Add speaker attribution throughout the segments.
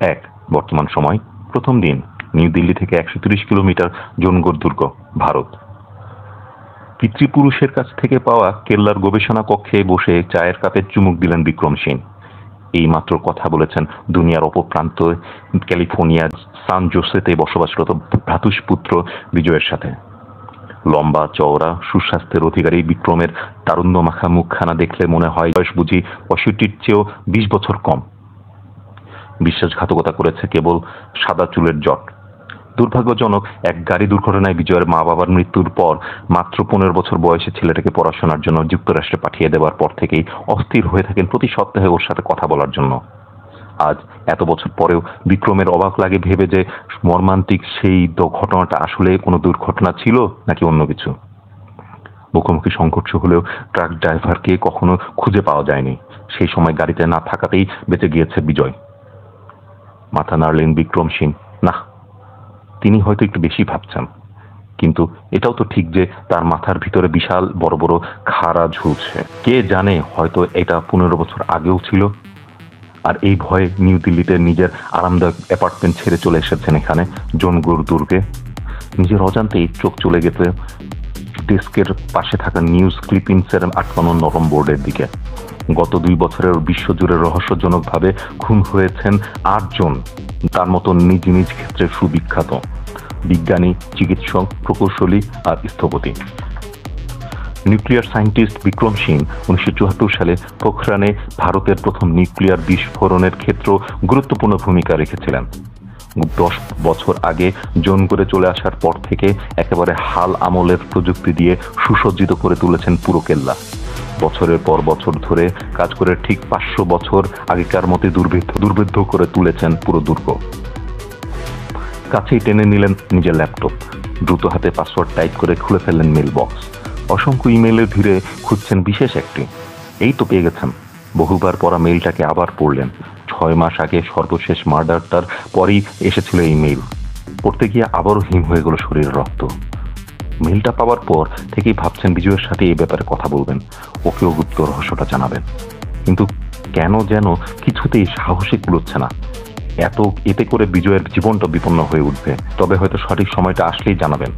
Speaker 1: এক বর্তমান সময় প্রথম দিন নিউ দিল্লি থেকে 130 কিলোমিটার জোনগড় দুর্গ, ভারত। পিতৃপুরুষের কাছ থেকে পাওয়া কেল্লার গবেষণা কক্ষে বসে চায়ের কাপে চুমুক দিলেন বিক্রম সিং। এইমাত্র কথা বলেছেন দুনিয়ার অপপ্রান্ত ক্যালিফোর্নিয়ার সান জোসেতে বসবাসরত ভ্রাতুষ্পুত্র বিজয়ের সাথে। লম্বা চওড়া সুস্বাস্থ্যের অধিকারী বিক্রমের তারুণ্য মাখা মুখখানা দেখলে মনে হয় বয়স বুঝি 65-র চেয়েও 20 বছর কম। বিশ্বাসঘাতকতা করেছে কেবল সাদা চুলের জট। দুর্ভাগ্যজনক এক গাড়ি দুর্ঘটনায় বিজয়ের মা বাবার মৃত্যুর পর মাত্র 15 বছর বয়সে ছেলেটাকে পড়াশোনার জন্য যুক্তরাষ্ট্রে পাঠিয়ে দেওয়ার পর থেকেই অস্থির হয়ে থাকেন প্রতি সপ্তাহে ওর সাথে কথা বলার জন্য। আজ এত বছর পরেও বিক্রমের অবাক লাগে ভেবে যে মর্মান্তিক সেই ঘটনাটা আসলে কোনো দুর্ঘটনা ছিল নাকি অন্য কিছু। মুখোমুখি সংঘর্ষ হলেও ট্রাক ড্রাইভারকে কখনো খুঁজে পাওয়া যায়নি। সেই সময় গাড়িতে না থাকাতেই বেঁচে গিয়েছে বিজয়। মাথা নাড়লেন বিক্রম সিং। না, তিনি হয়তো একটু বেশি ভাবছেন, কিন্তু এটাও তো ঠিক যে তার মাথার ভিতরে বিশাল বড় বড় খাড়া ঝুলছে। কে জানে, হয়তো এটা 15 বছর আগেও ছিল। আর এই ভয়ে নিউ দিল্লিতে নিজের আরামদায়ক অ্যাপার্টমেন্ট ছেড়ে চলে এসেছেন এখানে জোনগড় দুর্গে। নিজের অজান্তেই চোখ চলে গেছে ডেস্কের পাশে থাকা নিউজ ক্লিপিংসের আটকানো নরম বোর্ডের দিকে। গত 2 বছরের বিশ্বজুড়ে রহস্যজনকভাবে খুন হয়েছেন 8 জন, তার মতো নিজ নিজ ক্ষেত্রে সুবিখ্যাত বিজ্ঞানী, চিকিৎসক, প্রকৌশলী আর স্থপতি। নিউক্লিয়ার সায়েন্টিস্ট বিক্রম সিং 1974 সালে পোখরানে ভারতের প্রথম নিউক্লিয়ার বিস্ফোরণের ক্ষেত্র গুরুত্বপূর্ণ ভূমিকা রেখেছিলেন। 10 বছর আগে জোনগড়ে চলে আসার পর থেকে একেবারে হাল আমলের প্রযুক্তি দিয়ে সুসজ্জিত করে তুলেছেন পুরো কেল্লা। বছরের পর বছর ধরে কাজ করে ঠিক 500 বছর আগেকার মতে দুর্ভেদ্য করে তুলেছেন পুরো দুর্গ। কাছেই টেনে নিলেন নিজের ল্যাপটপ। দ্রুত হাতে পাসওয়ার্ড টাইপ করে খুলে ফেললেন মেল বক্স। অসংখ্য ইমেলের ভিড়ে খুঁজছেন বিশেষ একটি। এই তো পেয়ে গেছেন। বহুবার পড়া মেইলটাকে আবার পড়লেন। 6 মাস আগে সর্বশেষ মার্ডারটার পরই এসেছিল এই মেইল। পড়তে গিয়ে আবারও হিম হয়ে গেল শরীরের রক্ত। মেইলটা পাওয়ার পর থেকেই ভাবছেন বিজয়ের সাথে এই ব্যাপারে কথা বলবেন, ওকেও গুপ্ত রহস্যটা জানাবেন। কিন্তু কেন যেন কিছুতেই সাহসে কুলোচ্ছে না। এতে করে বিজয়ের জীবনটা বিপন্ন হয়ে উঠবে। তবে হয়তো সঠিক সময়টা আসলেই জানাবেন।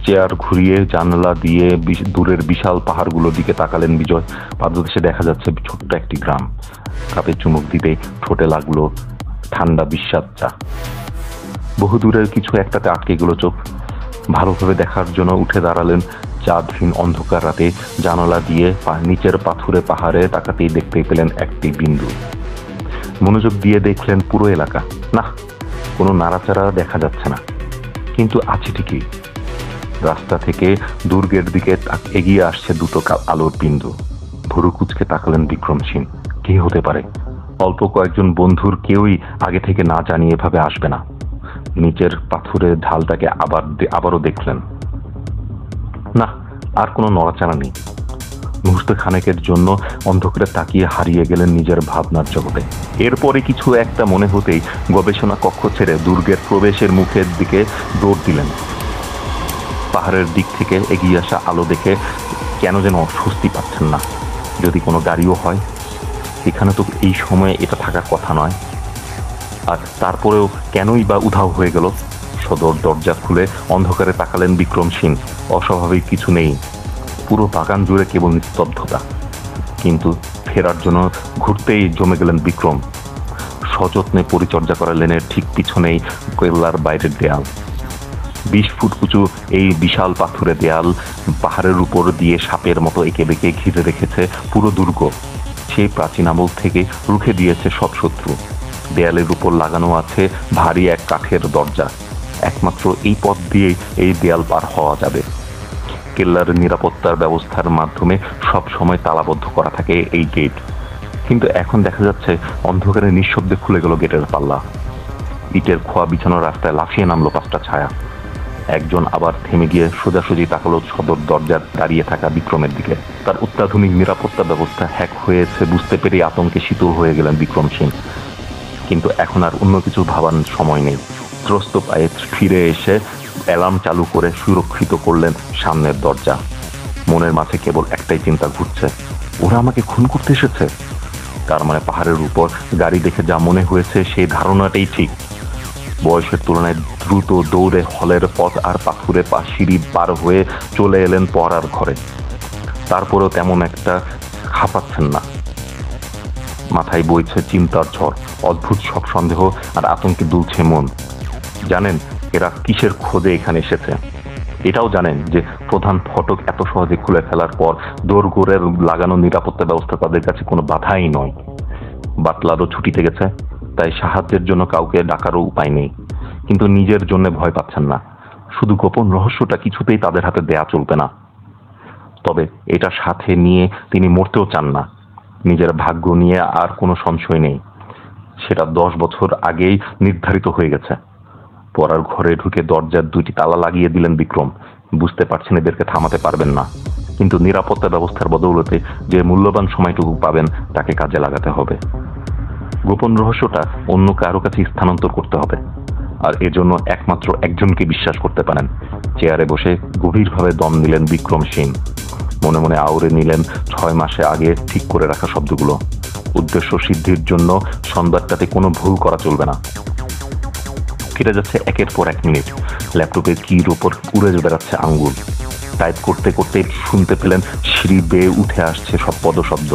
Speaker 1: চেয়ার ঘুরিয়ে জানলা দিয়ে দূরের বিশাল পাহাড়গুলোর দিকে তাকালেন বিজয়। পাদদেশে দেখা যাচ্ছে ছোট্ট একটি গ্রাম। কাপে চুমুক দিতে ঠোঁটে লাগলো ঠান্ডা বিস্বাদ চা। বহু দূরের কিছু একটাতে আটকে গেল চোখ। ভালোভাবে দেখার জন্য উঠে দাঁড়ালেন। চাঁদহীন অন্ধকার রাতে জানালা দিয়ে নিচের পাথুরে পাহাড়ে তাকাতেই দেখতে পেলেন একটি বিন্দু। মনোযোগ দিয়ে দেখলেন পুরো এলাকা। না, কোনো নাড়াচাড়া দেখা যাচ্ছে না, কিন্তু আছে ঠিকই। রাস্তা থেকে দুর্গের দিকে এগিয়ে আসছে দুটো আলোর বিন্দু। ভুরু কুঁচকে তাকালেন বিক্রম সিং। কে হতে পারে? অল্প কয়েকজন বন্ধুর কেউই আগে থেকে না জানিয়ে এভাবে আসবে না। নিচের পাথুরের ঢালটাকে আবারও দেখলেন। না, আর কোনো নড়াচড়া নেই। মুহূর্ত খানেকের জন্য অন্ধকারে তাকিয়ে হারিয়ে গেলেন নিজের ভাবনার জগতে। এরপরে কিছু একটা মনে হতেই গবেষণা কক্ষ ছেড়ে দুর্গের প্রবেশের মুখের দিকে দৌড় দিলেন। পাহাড়ের দিক থেকে এগিয়ে আসা আলো দেখে কেন যেন অস্বস্তি পাচ্ছেন না। যদি কোনো গাড়িও হয়, এখানে তো এই সময়ে এটা থাকার কথা নয়। আর তারপরেও কেনই বা উধাও হয়ে গেল? সদর দরজা খুলে অন্ধকারে তাকালেন বিক্রম সিং। অস্বাভাবিক কিছু নেই। পুরো বাগান জুড়ে কেবল নিস্তব্ধতা। কিন্তু ফেরার জন্য ঘুরতেই জমে গেলেন বিক্রম। সযত্নে পরিচর্যা করা লেনের ঠিক পিছনেই কেল্লার বাইরের দেয়াল। 20 ফুট উঁচু এই বিশাল পাথুরে দেয়াল পাহাড়ের উপর দিয়ে সাপের মতো এঁকে বেঁকে ঘিরে রেখেছে পুরো দুর্গ। সেই প্রাচীন আমল থেকে রুখে দিয়েছে সব শত্রু। দেয়ালের উপর লাগানো আছে ভারী এক কাঠের দরজা। একমাত্র এই পথ দিয়েই এই দেয়াল পার হওয়া যাবে। কেল্লার নিরাপত্তার ব্যবস্থার মাধ্যমে সব সময় তালাবদ্ধ করা থাকে এই গেট। কিন্তু এখন দেখা যাচ্ছে অন্ধকারে নিঃশব্দে খুলে গেল গেটের পাল্লা। ইটের খোয়া বিছানো রাস্তায় লাফিয়ে নামলো 5টা ছায়া। একজন আবার থেমে গিয়ে সোজাসুজি তাকালো সদর দরজার দাঁড়িয়ে থাকা বিক্রমের দিকে। তার অত্যাধুনিক নিরাপত্তা ব্যবস্থা হ্যাক হয়েছে বুঝতে পেরে আতঙ্কে শীতল হয়ে গেলেন বিক্রম সিং। কিন্তু এখন আর অন্য কিছু ভাবার সময় নেই। ত্রস্ত পায়ে ফিরে এসে অ্যালার্ম চালু করে সুরক্ষিত করলেন সামনের দরজা। মনের মাঝে কেবল একটাই চিন্তা ঘুরছে, ওরা আমাকে খুন করতে এসেছে। তার মানে পাহাড়ের উপর গাড়ি দেখে যা মনে হয়েছে সেই ধারণাটাই ঠিক। বয়সের তুলনায় দ্রুত দৌড়ে হলের পথ আর পাথুরে সিঁড়ি পার হয়ে চলে এলেন পড়ার ঘরে। তারপরেও তেমন একটা হাঁপাচ্ছেন না। মাথায় বইছে চিন্তার ঝড়, অদ্ভুত সব সন্দেহ আর আতঙ্কে দুলছে মন। জানেন এরা কিসের খোঁজে এখানে এসেছে? এটাও জানেন যে প্রধান ফটক এত সহজে খুলে ফেলার পর দোরগোড়ের লাগানো নিরাপত্তা ব্যবস্থা তাদের কাছে কোনো বাধাই নয়। বাটলারও ছুটিতে গেছে, তাই সাহায্যের জন্য কাউকে ডাকারও উপায় নেই। কিন্তু নিজের জন্য ভয় পাচ্ছেন না। শুধু গোপন রহস্যটা কিছুতেই তাদের হাতে দেয়া চলবে না। তবে এটা সাথে নিয়ে তিনি মরতেও চান না। নিজের ভাগ্য নিয়ে আর কোনো সংশয় নেই, সেটা 10 বছর আগেই নির্ধারিত হয়ে গেছে। পড়ার ঘরে ঢুকে দরজার 2টি তালা লাগিয়ে দিলেন বিক্রম। বুঝতে পারছেন এদেরকে থামাতে পারবেন না, কিন্তু নিরাপত্তা ব্যবস্থার বদৌলতে যে মূল্যবান সময়টুকু পাবেন তাকে কাজে লাগাতে হবে। গোপন রহস্যটা অন্য কারো কাছে স্থানান্তর করতে হবে, আর এজন্য একমাত্র একজনকে বিশ্বাস করতে পারেন। চেয়ারে বসে গভীরভাবে দম নিলেন বিক্রম সিং। মনে মনে আওড়ে নিলেন 6 মাসে আগে ঠিক করে রাখা শব্দগুলো। উদ্দেশ্য সিদ্ধির জন্য সংবাদটাতে কোনো ভুল করা চলবে না। কেটে যাচ্ছে একের পর 1 মিনিট। ল্যাপটপের কির উপর উড়ে বেড়াচ্ছে আঙ্গুল। টাইপ করতে করতে শুনতে পেলেন সিঁড়ি বেয়ে উঠে আসছে সব পদশব্দ।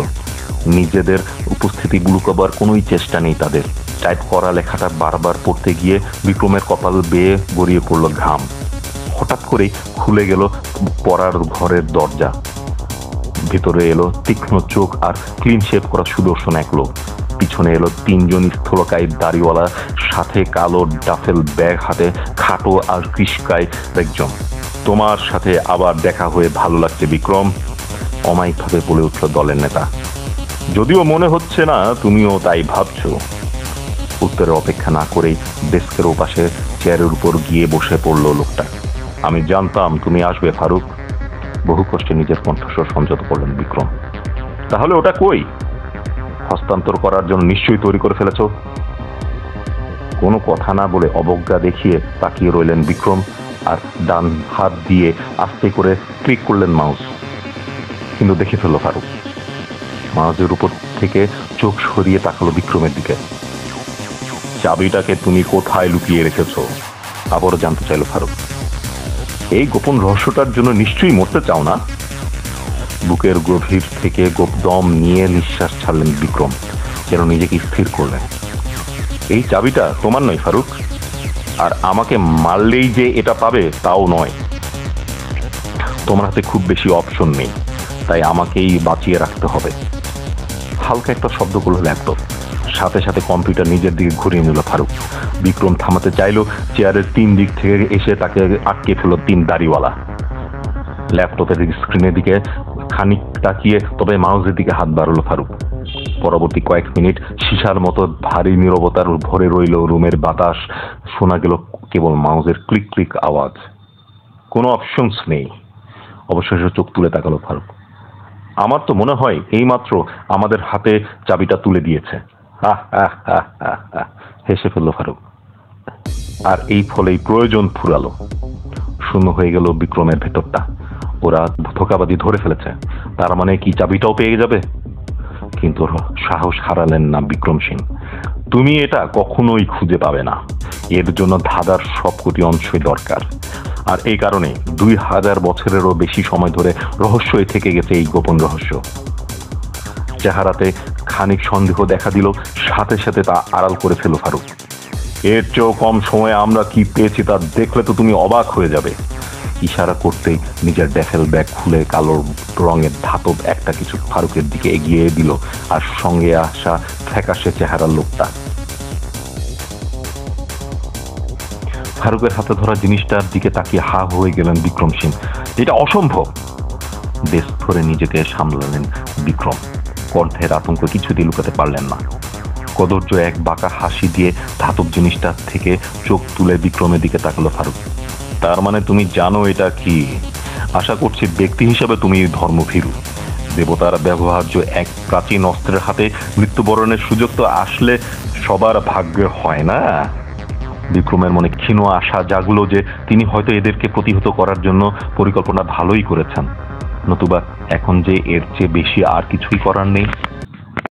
Speaker 1: নিজেদের উপস্থিতি লুকাবার কোনোই চেষ্টা নেই তাদের। টাইপ করা লেখাটা বারবার পড়তে গিয়ে বিক্রমের কপাল বেয়ে গড়িয়ে পড়ল ঘাম। হঠাৎ করেই খুলে গেল পড়ার ঘরের দরজা। ভিতরে এলো তীক্ষ্ণ চোখ আর ক্লিন শেভ করা সুদর্শন এক লোক। পিছনে এলো 3 জন স্থূলকায় দাড়িওয়ালা, সাথে কালো ডাফেল ব্যাগ হাতে খাটো আর কৃষ্কায় একজন। তোমার সাথে আবার দেখা হয়ে ভালো লাগছে বিক্রম, অমায়িকভাবে বলে উঠল দলের নেতা। যদিও মনে হচ্ছে না তুমিও তাই ভাবছো। উত্তরের অপেক্ষা না করেই ডেস্কের ওপাশে চেয়ারের উপর গিয়ে বসে পড়ল লোকটা। আমি জানতাম তুমি আসবে ফারুক। বহু কষ্টে নিজের কণ্ঠস্বর সংযত করলেন বিক্রম। তাহলে ওটা কই? হস্তান্তর করার জন্য নিশ্চয়ই তৈরি করে ফেলেছ। কোনো কথা না বলে অবজ্ঞা দেখিয়ে তাকিয়ে রইলেন বিক্রম, আর ডান হাত দিয়ে আস্তে করে ক্লিক করলেন মাউস। কিন্তু দেখে ফেলল ফারুক। মাউসের উপর থেকে চোখ সরিয়ে তাকালো বিক্রমের দিকে। চাবিটাকে তুমি কোথায় লুকিয়ে রেখেছ? আবারও জানতে চাইল ফারুক। এই গোপন রহস্যটার জন্য নিশ্চয়ই মরতে চাও না? বুকের গভীর থেকে দম নিয়ে নিঃশ্বাস ছাড়লেন বিক্রম, যেন নিজেকে স্থির করলেন। এই চাবিটা তোমার নয় ফারুক, আর আমাকে মারলেই যে এটা পাবে তাও নয়। তোমার হাতে খুব বেশি অপশন নেই, তাই আমাকেই বাঁচিয়ে রাখতে হবে। হালকা একটা শব্দ করলো ল্যাপটপ। সাথে সাথে কম্পিউটার নিজের দিকে ঘুরিয়ে নিল ফারুক। বিক্রম থামাতে চাইল, চেয়ারের 3 দিক থেকে এসে তাকে আটকে ফেলল 3 দাড়িওয়ালা। ল্যাপটপের স্ক্রিনের দিকে খানিক তাকিয়ে তবে মাউসের দিকে হাত বাড়ালো ফারুক। পরবর্তী কয়েক মিনিট সীসার মতো ভারী নীরবতার ভরে রইল রুমের বাতাস। শোনা গেল কেবল মাউসের ক্লিক ক্লিক আওয়াজ। কোনো অপশনস নেই। অবশেষে চোখ তুলে তাকালো ফারুক। আমার তো মনে হয় এইমাত্র আমাদের হাতে চাবিটা তুলে দিয়েছে। হেসে ফেলল ফারুক। আর এই ফলেই প্রয়োজন ফুরালো। শূন্য হয়ে গেল বিক্রমের ভেতরটা। ওরা ধোঁকাবাজি ধরে ফেলেছে, তার মানে কি চাবিটাও পেয়ে যাবে? কিন্তু সাহস হারালেন না বিক্রম সিং। তুমি এটা কখনোই খুঁজে পাবে না। এর জন্য ধাঁধার সবকটি অংশই দরকার। আর এই কারণে 2000 বছরেরও বেশি সময় ধরে রহস্যই থেকে গেছে এই গোপন রহস্য। চেহারাতে খানিক সন্দেহ দেখা দিল, সাথে সাথে তা আড়াল করে ফেল ফারুক। এর চেয়েও কম সময়ে আমরা কি পেয়েছি তা দেখলে তো তুমি অবাক হয়ে যাবে। ইশারা করতেই নিজের ড্যাফেল ব্যাগ খুলে কালো রঙের ধাতব একটা কিছু ফারুকের দিকে এগিয়ে দিল, আর সঙ্গে আসা ফ্যাকাশে চেহারার লোকটা। ফারুকের হাতে ধরা জিনিসটার দিকে তাকিয়ে হা হয়ে গেলেন বিক্রম সিং। এটা অসম্ভব। দেশ ধরে নিজেকে সামলালেন বিক্রম। কণ্ঠের আতঙ্ক কিছুতেই লুকাতে পারলেন না। কদর্য এক বাঁকা হাসি দিয়ে ধাতব জিনিসটার থেকে চোখ তুলে বিক্রমের দিকে তাকালো ফারুক। তার মানে তুমি জানো এটা কি? আশা করছি ব্যক্তি হিসাবে তুমি ধর্মভীরু। দেবতার ব্যবহার্য এক প্রাচীন অস্ত্রের হাতে মৃত্যুবরণের সুযোগ তো আসলে সবার ভাগ্যে হয় না। বিক্রমের মনে ক্ষীণ আশা জাগলো যে তিনি হয়তো এদেরকে প্রতিহত করার জন্য পরিকল্পনা ভালোই করেছেন, নতুবা এখন যে এর চেয়ে বেশি আর কিছুই করার নেই।